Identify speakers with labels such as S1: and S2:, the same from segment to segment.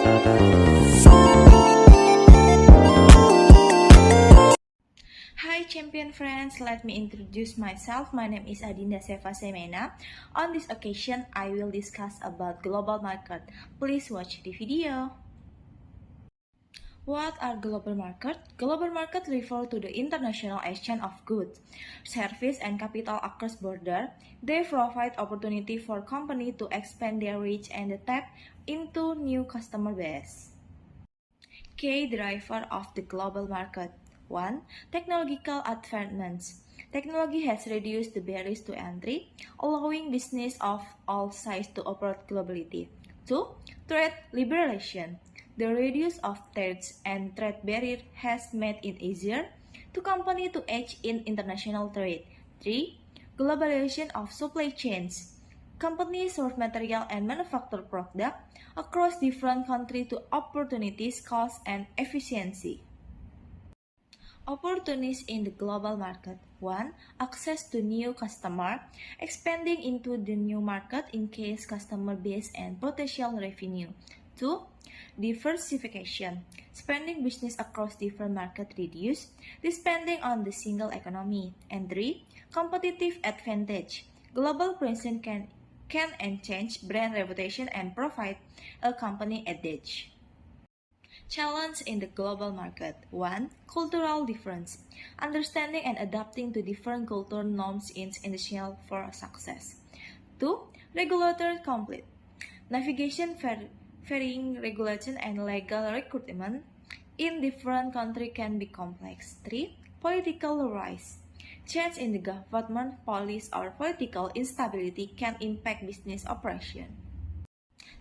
S1: Hi champion friends, let me introduce myself. My name is Adinda Seva Semena. On this occasion, I will discuss about global market. Please watch the video. What are global market? Global market refer to the international exchange of goods, service, and capital across border. They provide opportunity for companies to expand their reach and tap into new customer base. Key driver of the global market. 1. Technological advancements. Technology has reduced the barriers to entry, allowing business of all sizes to operate globally. 2. Trade liberalization. The reduce of tariffs and trade barrier has made it easier to companies to edge in international trade. 3. Globalization of supply chains. Companies source material and manufacture products across different countries to opportunities, cost, and efficiency. Opportunities in the global market. 1. Access to new customer. Expanding into the new market increase customer base and potential revenue. 2. Diversification. Expanding business across different markets reduce depending on the single economy. And 3. Competitive advantage. Global presence can enhance brand reputation and provide a company advantage. Challenge in the global market. 1. Cultural difference. Understanding and adapting to different cultural norms is essential for success. 2. Regulatory conflict. Navigation varying regulation and legal recruitment in different countries can be complex. 3. Political rise. Change in the government policy or political instability can impact business operation.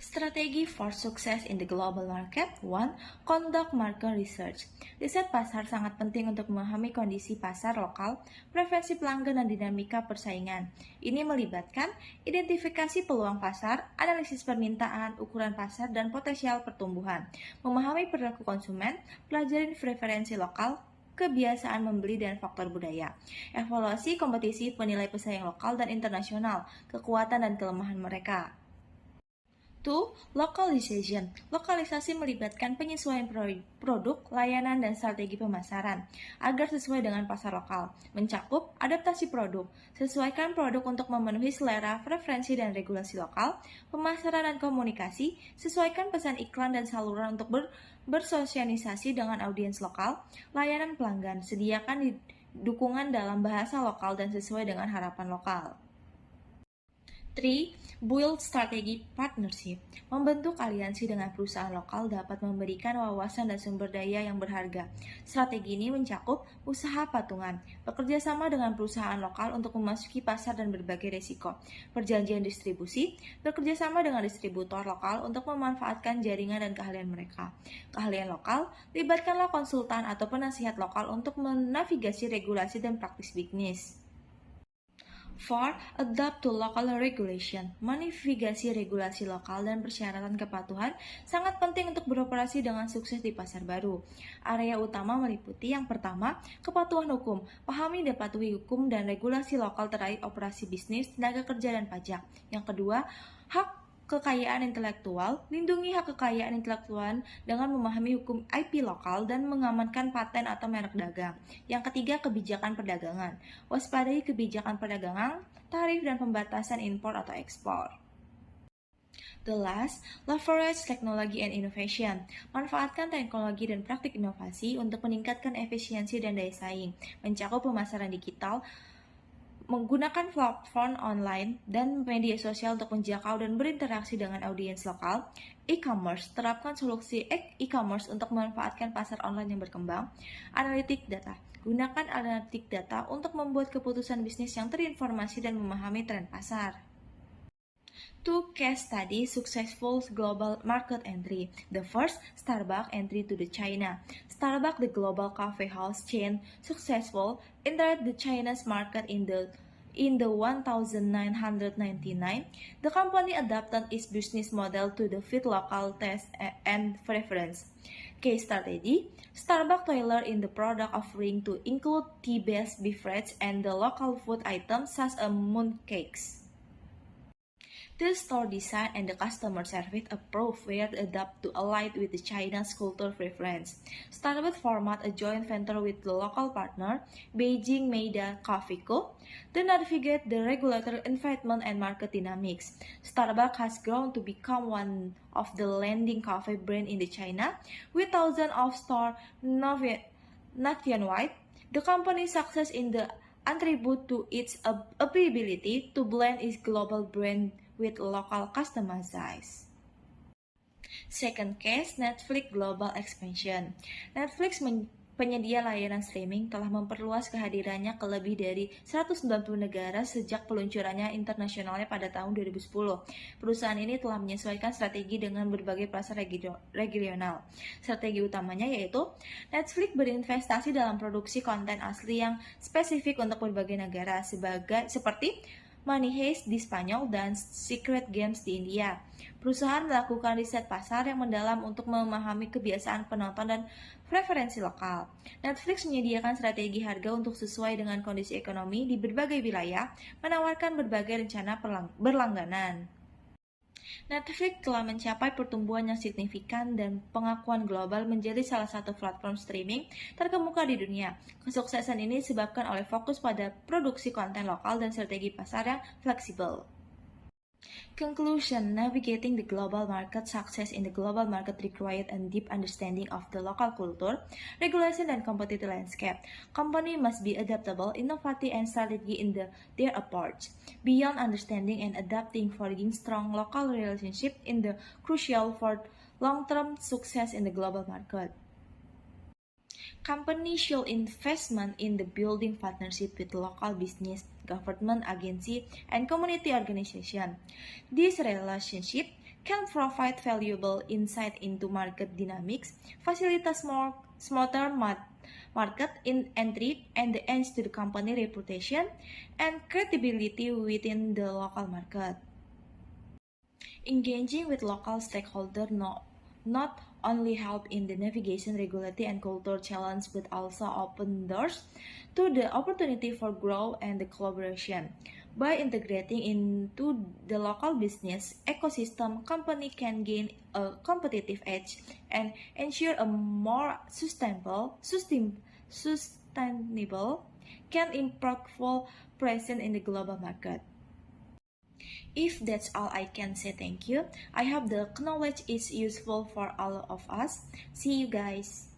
S1: Strategi for success in the global market. 1. Conduct market research. Riset pasar sangat penting untuk memahami kondisi pasar lokal, preferensi pelanggan, dan dinamika persaingan. Ini melibatkan identifikasi peluang pasar, analisis permintaan, ukuran pasar, dan potensial pertumbuhan. Memahami perilaku konsumen, pelajari preferensi lokal, kebiasaan membeli, dan faktor budaya. Evaluasi kompetisi, penilai pesaing lokal dan internasional, kekuatan dan kelemahan mereka. 2. Localization. Lokalisasi melibatkan penyesuaian produk, layanan, dan strategi pemasaran agar sesuai dengan pasar lokal. Mencakup adaptasi produk, sesuaikan produk untuk memenuhi selera, preferensi, dan regulasi lokal. Pemasaran dan komunikasi, sesuaikan pesan iklan dan saluran untuk bersosialisasi dengan audiens lokal. Layanan pelanggan, sediakan dukungan dalam bahasa lokal dan sesuai dengan harapan lokal. 3. Build strategic partnership. Membentuk aliansi dengan perusahaan lokal dapat memberikan wawasan dan sumber daya yang berharga. Strategi ini mencakup usaha patungan, bekerja sama dengan perusahaan lokal untuk memasuki pasar dan berbagai risiko, perjanjian distribusi, bekerja sama dengan distributor lokal untuk memanfaatkan jaringan dan keahlian mereka. Keahlian lokal, libatkanlah konsultan atau penasihat lokal untuk menavigasi regulasi dan praktis bisnis. 4. Adapt to local regulation. Menavigasi regulasi lokal dan persyaratan kepatuhan sangat penting untuk beroperasi dengan sukses di pasar baru. Area utama meliputi yang pertama, kepatuhan hukum. Pahami dan patuhi hukum dan regulasi lokal terkait operasi bisnis, tenaga kerja, dan pajak. Yang kedua, hak kekayaan intelektual. Lindungi hak kekayaan intelektual dengan memahami hukum IP lokal dan mengamankan paten atau merek dagang. Yang ketiga, kebijakan perdagangan. Waspadai kebijakan perdagangan, tarif, dan pembatasan impor atau ekspor. The last, leverage technology and innovation. Manfaatkan teknologi dan praktik inovasi untuk meningkatkan efisiensi dan daya saing, mencakup pemasaran digital, menggunakan platform online dan media sosial untuk menjangkau dan berinteraksi dengan audiens lokal. E-commerce, terapkan solusi e-commerce untuk memanfaatkan pasar online yang berkembang. Analitik data, gunakan analitik data untuk membuat keputusan bisnis yang terinformasi dan memahami tren pasar. 2 case study successful global market entry. The first, Starbucks entry to the China. Starbucks, the global coffee house chain, successful entered the Chinese market in the 1999. The company adapted its business model to the fit local taste and preference. Case strategy, Starbucks tailored in the product offering to include tea-based beverages and the local food items such as mooncakes. The store design and the customer service approach were adapted to align with the China's cultural preference. Starbucks formed a joint venture with the local partner, Beijing Meida Coffee Co., to navigate the regulatory environment and market dynamics. Starbucks has grown to become one of the leading coffee brands in China, with thousands of stores nationwide. The company's success in the attribute to its ability to blend its global brand with local customer size. Second case, Netflix global expansion. Netflix penyedia layanan streaming telah memperluas kehadirannya ke lebih dari 190 negara sejak peluncurannya internasionalnya pada tahun 2010. Perusahaan ini telah menyesuaikan strategi dengan berbagai pasar regional. Strategi utamanya yaitu Netflix berinvestasi dalam produksi konten asli yang spesifik untuk berbagai negara seperti Money Heist di Spanyol dan Secret Games di India. Perusahaan melakukan riset pasar yang mendalam untuk memahami kebiasaan penonton dan preferensi lokal. Netflix menyediakan strategi harga untuk sesuai dengan kondisi ekonomi di berbagai wilayah, menawarkan berbagai rencana berlangganan. Netflix telah mencapai pertumbuhan yang signifikan dan pengakuan global menjadi salah satu platform streaming terkemuka di dunia. Kesuksesan ini disebabkan oleh fokus pada produksi konten lokal dan strategi pasar yang fleksibel. Conclusion: navigating the global market, success in the global market required a deep understanding of the local culture, regulation, and competitive landscape. Company must be adaptable, innovative, and strategic in their approach. Beyond understanding and adapting, forging strong local relationship in the crucial for long-term success in the global market. Companies should investment in the building partnership with local business, government agency, and community organization. This relationship can provide valuable insight into market dynamics, facilitate smarter market entry, and enhance the company reputation and credibility within the local market. Engaging with local stakeholders not only help in the navigation, regulatory, and cultural challenge, but also open doors to the opportunity for growth and the collaboration. By integrating into the local business ecosystem, company can gain a competitive edge and ensure a more sustainable, can impactful presence in the global market. If that's all I can say, thank you. I hope the knowledge is useful for all of us. See you guys.